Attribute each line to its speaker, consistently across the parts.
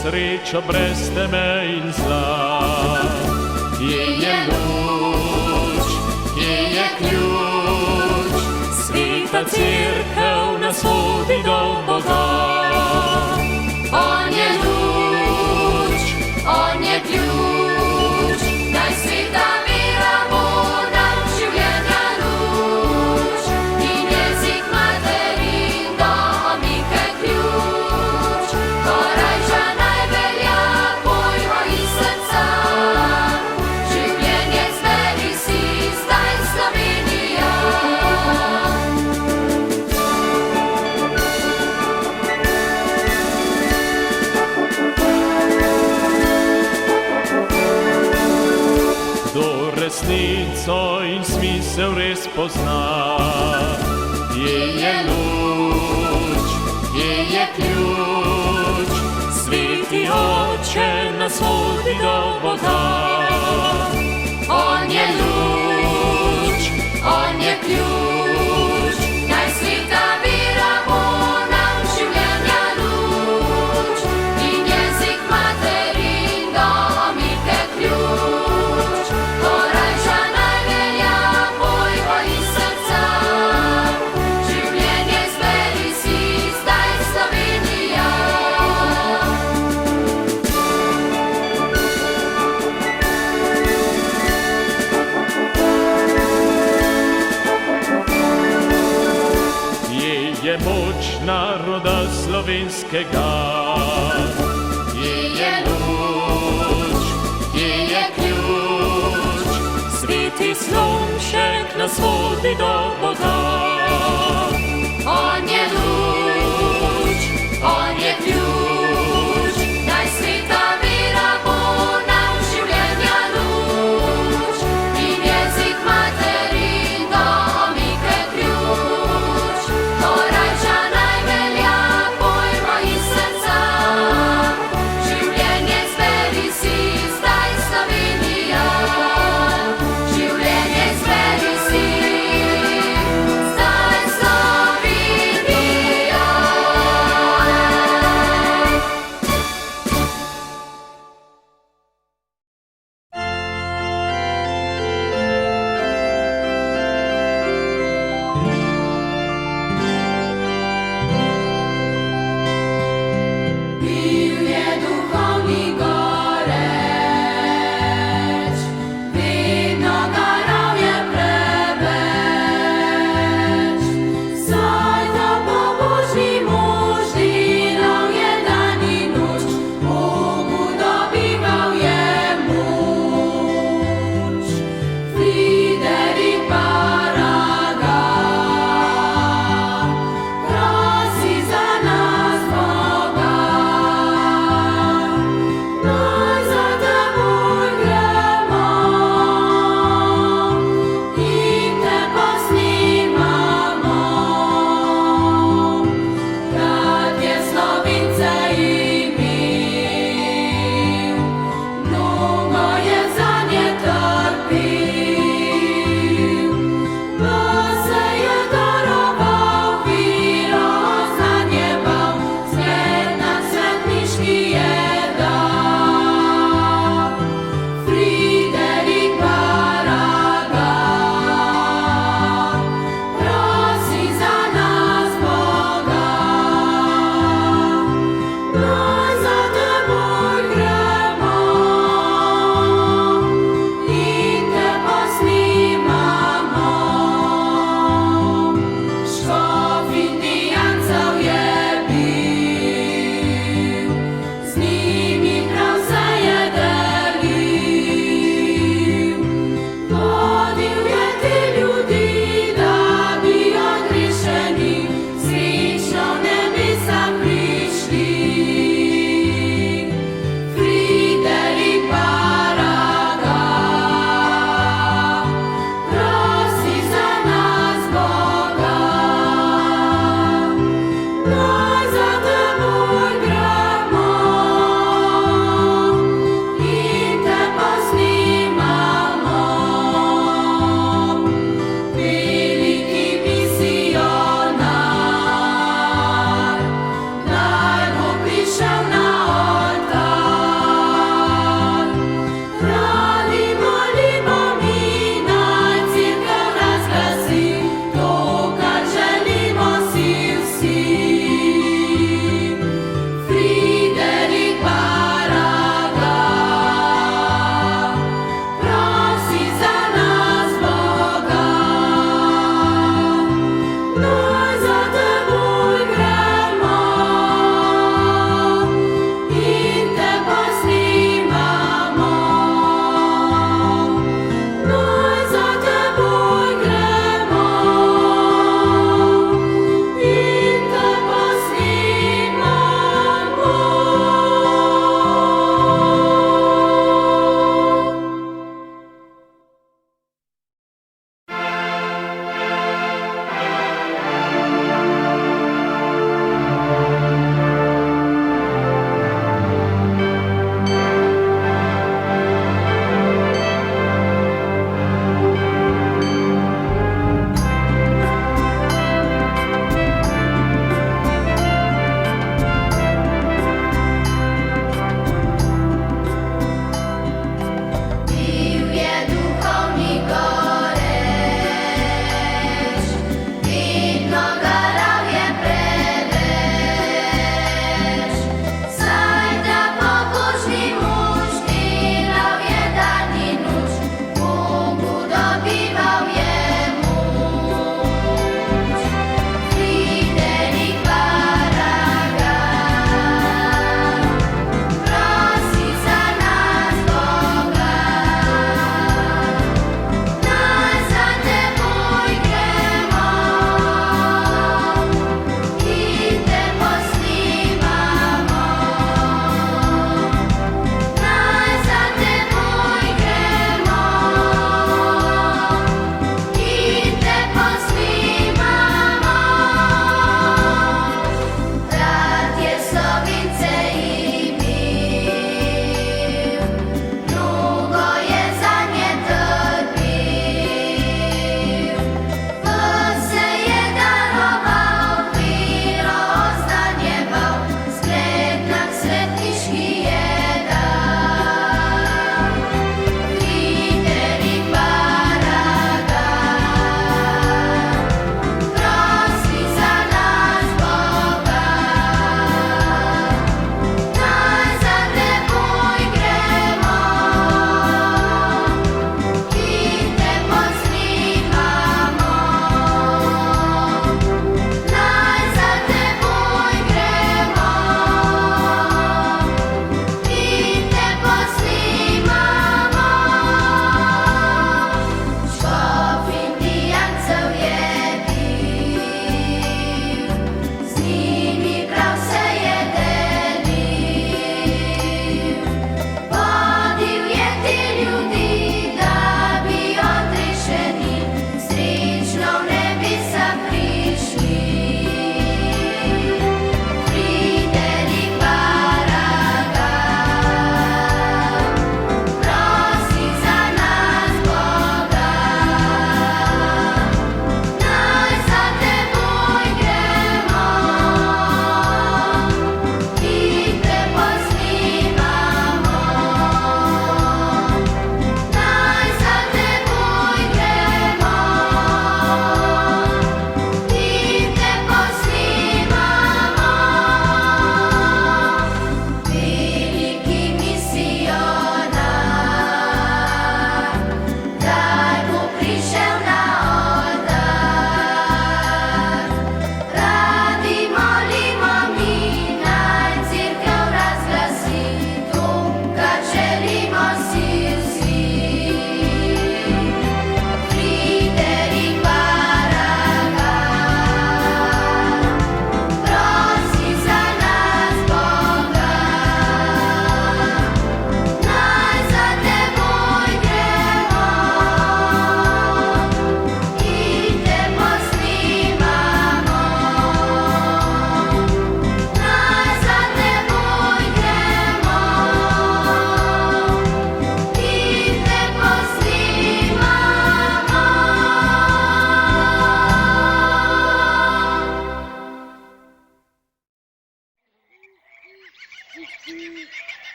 Speaker 1: Srečo brez teme in zla, kje je luč, kje je ključ, sveta cerkev nas vodi do Boga. On je luč, on je ključ, naj sveta vera bo nam življenja luč, in jezik materin do omike ključ, korajža najvelja pojmo iz srca, življenje zberi si zdaj Slovenija. Kdo resnico in smisel res pozna, kje je luč, kje je ključ, sveti Oče nas vodi do Boga. On je luč,
Speaker 2: slovenskega. Je luč, je ključ, sveti slomšek nas vodi do Boga.
Speaker 1: On je luč, on je ključ, naj sveta vera bo nam življenja luč. In jezik materin do omike ključ, to rajča naj velja, pojmo iz srca.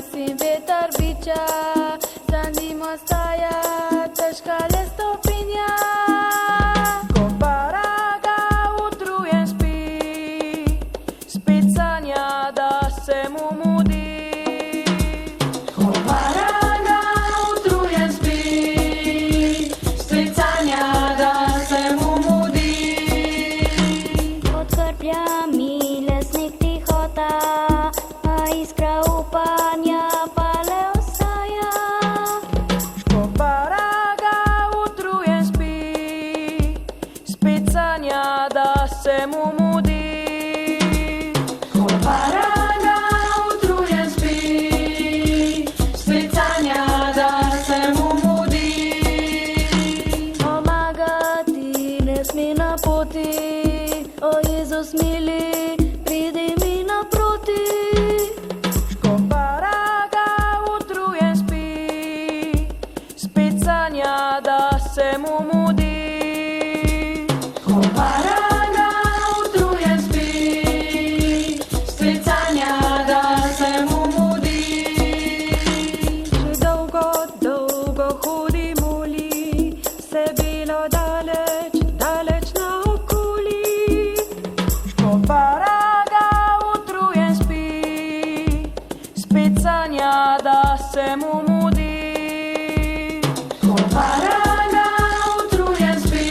Speaker 3: Asim vetar bića, za njim ostaja teška je stopinja. Ko paraga utrujen spi, spit sanja da se mu mudi. Ko paraga utrujen spi, spit sanja da se mu mudi.
Speaker 4: Od krpljami lesnik tihota, a iskra upanja pale ostaja.
Speaker 3: Ko paraga utrujen spi, spit sanja da se mu mudi. Ko paraga utrujen spi, spit sanja da se mu mudi. Pomagati ne smi na poti, o Jezus mili, pridi mi naproti. Ko paraga utrujen spi, spit sanja da se mu mudi. Ko paraga utrujen spi, spit sanja da se mu mudi. Že dolgo, dolgo hodi moli, vse bilo daleč, daleč naokoli. Ko paraga utrujen spi, spit sanja da se mu mudi. Ko paraga utrujen spi,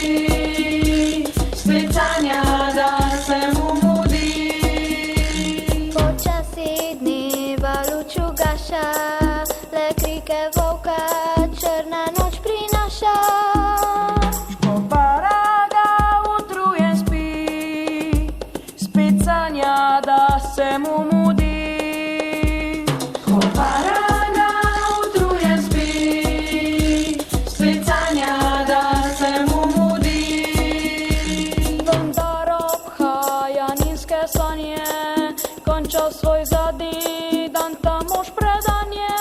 Speaker 3: spit sanja da se mu mudi.
Speaker 4: Počasi dneva luč ugaša, le krike volka črna noč prinaša.
Speaker 3: Ko paraga utrujen spi, spit sanja da se mu mudi. Ko paraga utrujen spi, spit sanja da se mu mudi. Vendar obhaja nizke sanje, končal svoj zadnji dan ta mož predanje.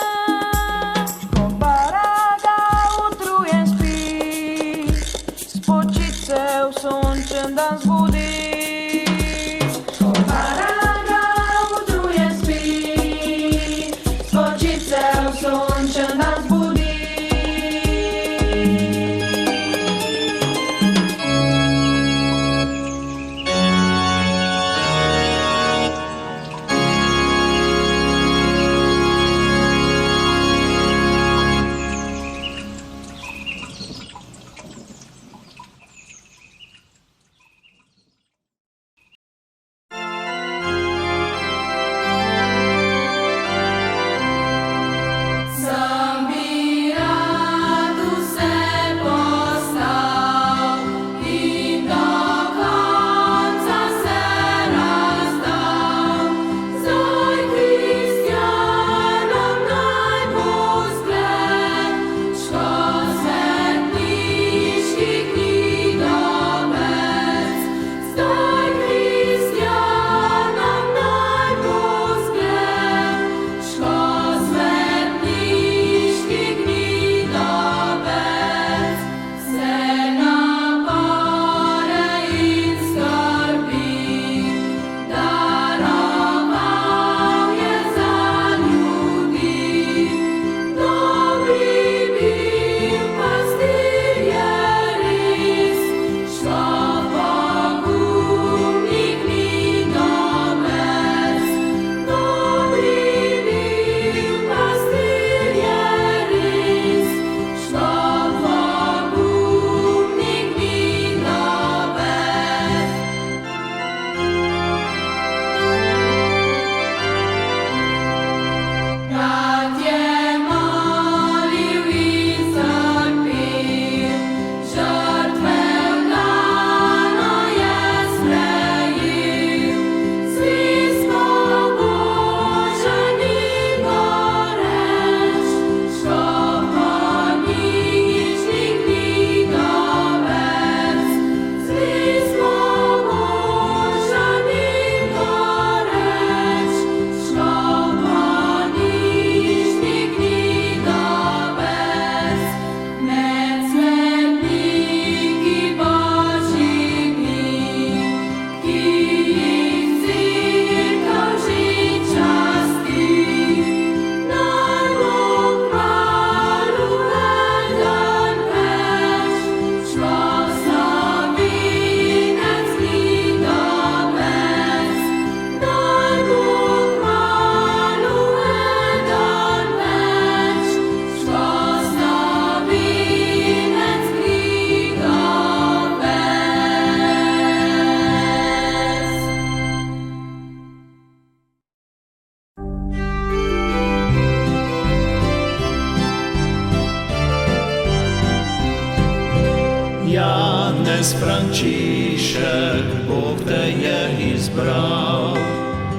Speaker 5: Ojciec Franciszek, Bóg te je izbral,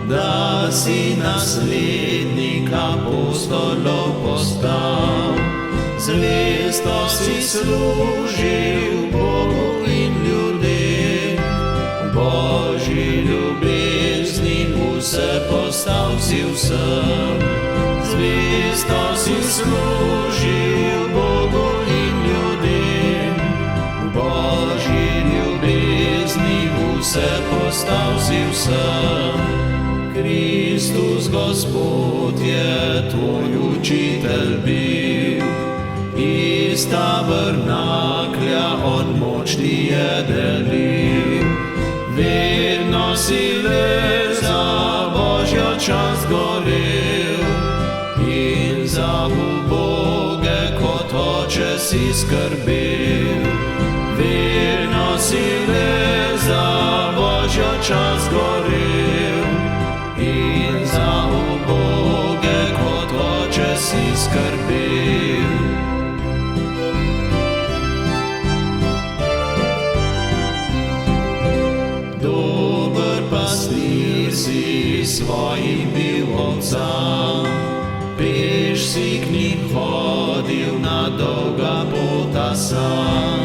Speaker 5: da si naslednik apostolov postal. Zvesto si služil Bogu in ljudem, Božji ljubezni vse postal si vsem. Zvesto si služil Bogu in ljudem, Božji ljubezni vse postal si vsem. Kristus Gospod je tvoj učitelj bil, iz tabernaklja on moč ti je delil. Vedno si le za Božjo čast gorel in za uboge kot oče si skrbel. Vedno si le za Božjo čast gorel in za uboge kot oče si skrbel. Dober pastir si svojim bil ovcam, peš si k njim hodil na dolga pota sam.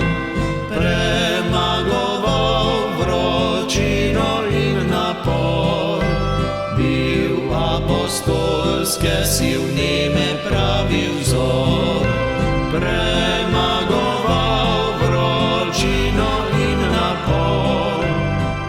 Speaker 5: Premagoval vročino in napor, bil apostolske silnime pravi vzor. Premagoval vročino in napor,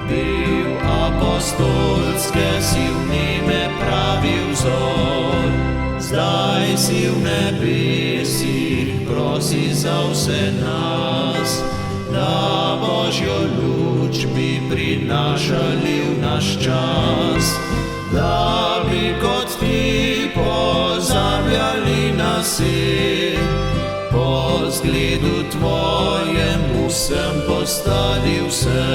Speaker 5: bil apostolske silnime pravi vzor. Zdaj si v nebesih, prosi za vse nas, da Božjo luč bi prinašali v naš čas, da bi kot ti pozabljali na svet, po zgledu tvojem vsem postali vse.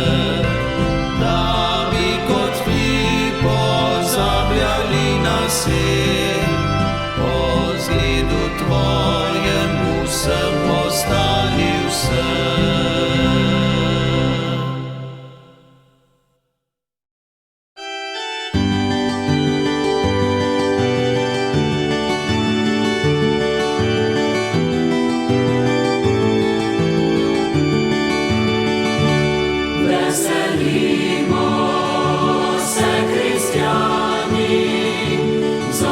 Speaker 5: Da bi kot ti pozabljali na svet, po zgledu tvojem vsem postali vse.
Speaker 2: Veselimo se, kristjani, za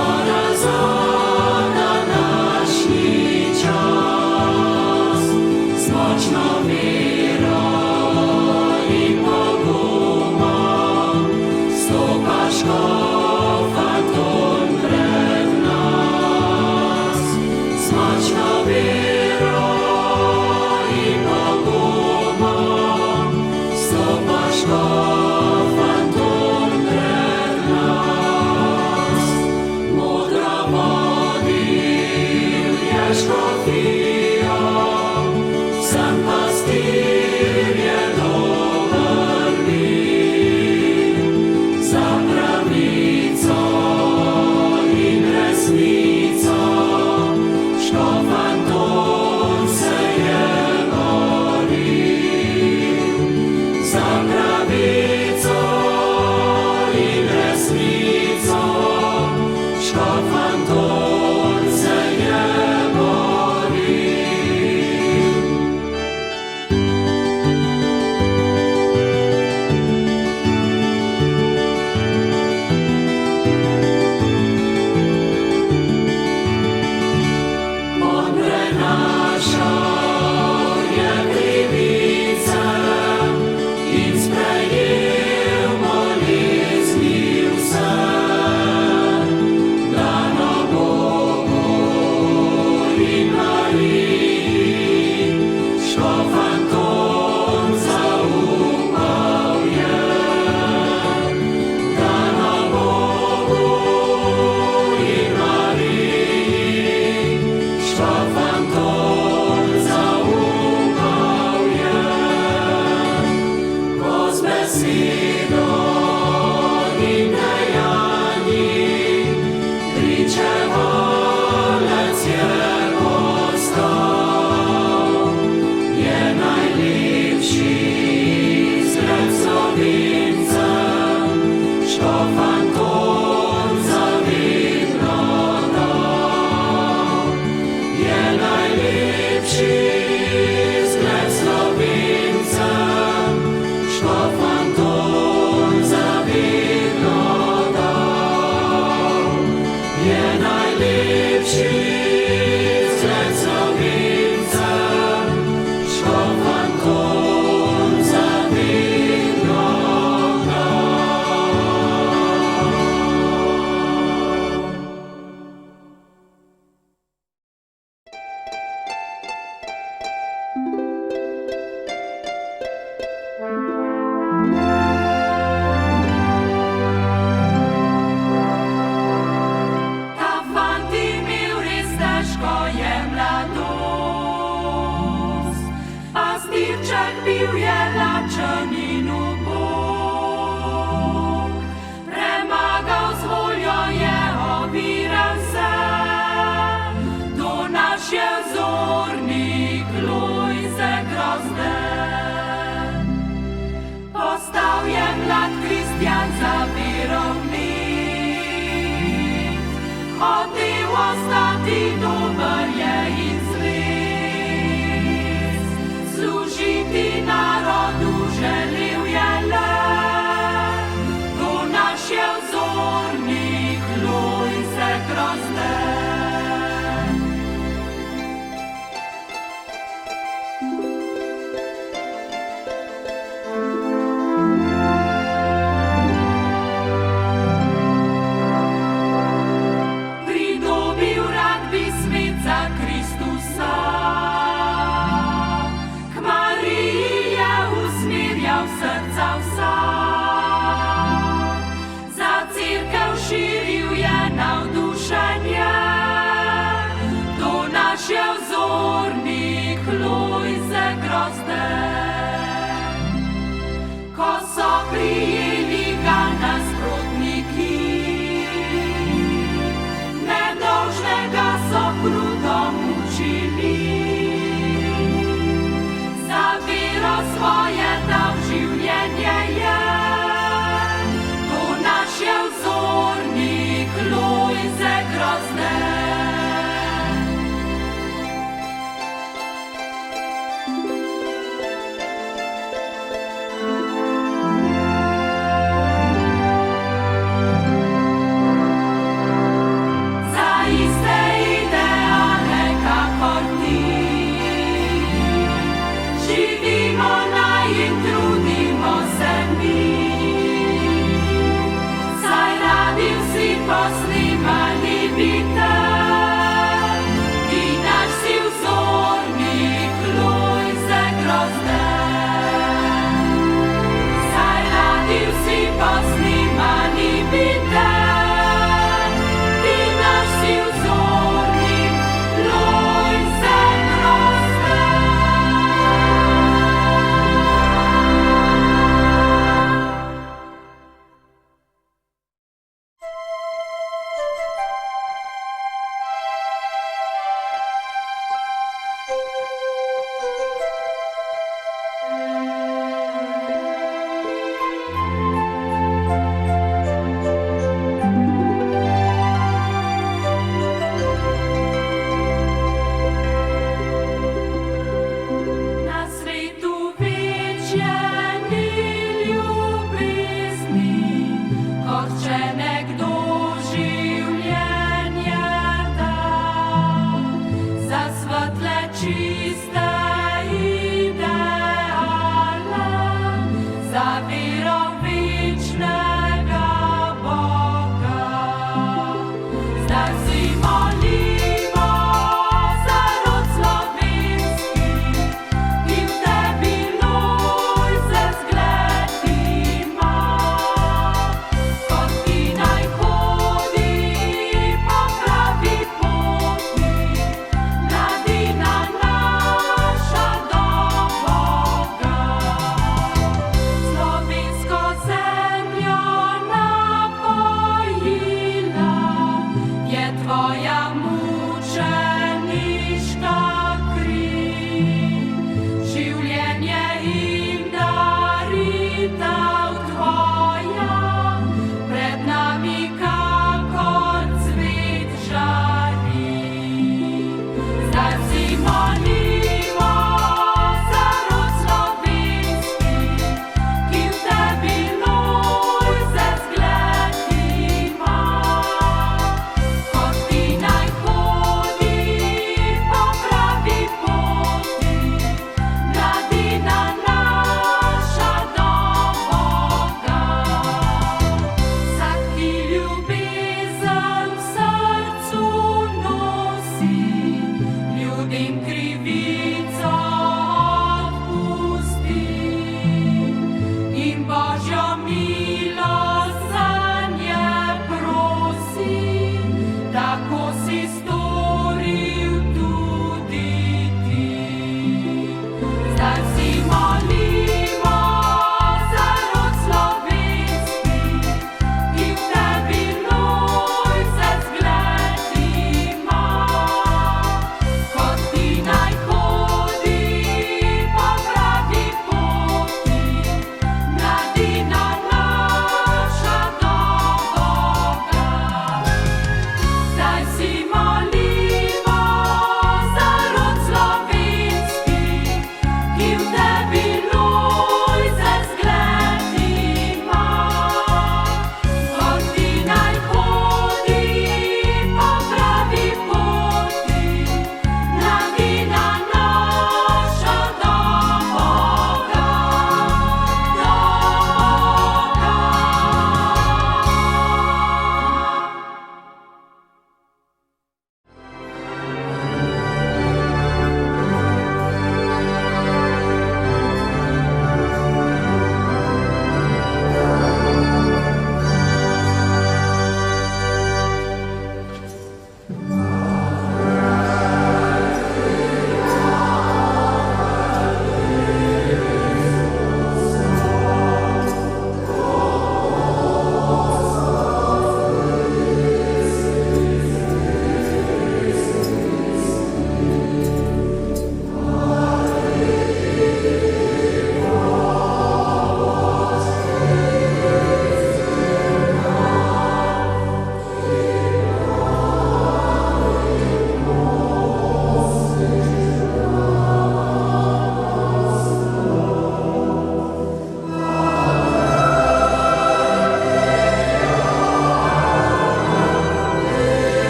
Speaker 5: najlepszy zlecownica, szkowan kon zawinona.
Speaker 3: Ta fanti mil res težko jemlja dos, pastirček bil je lačen in ubog. Premagal z voljo je oviran se, to naš je vzornik Lojze Grozde. Postal je mlad kristjan za verovnik, hotel ostati dober je in zvest, služiti narodu želi.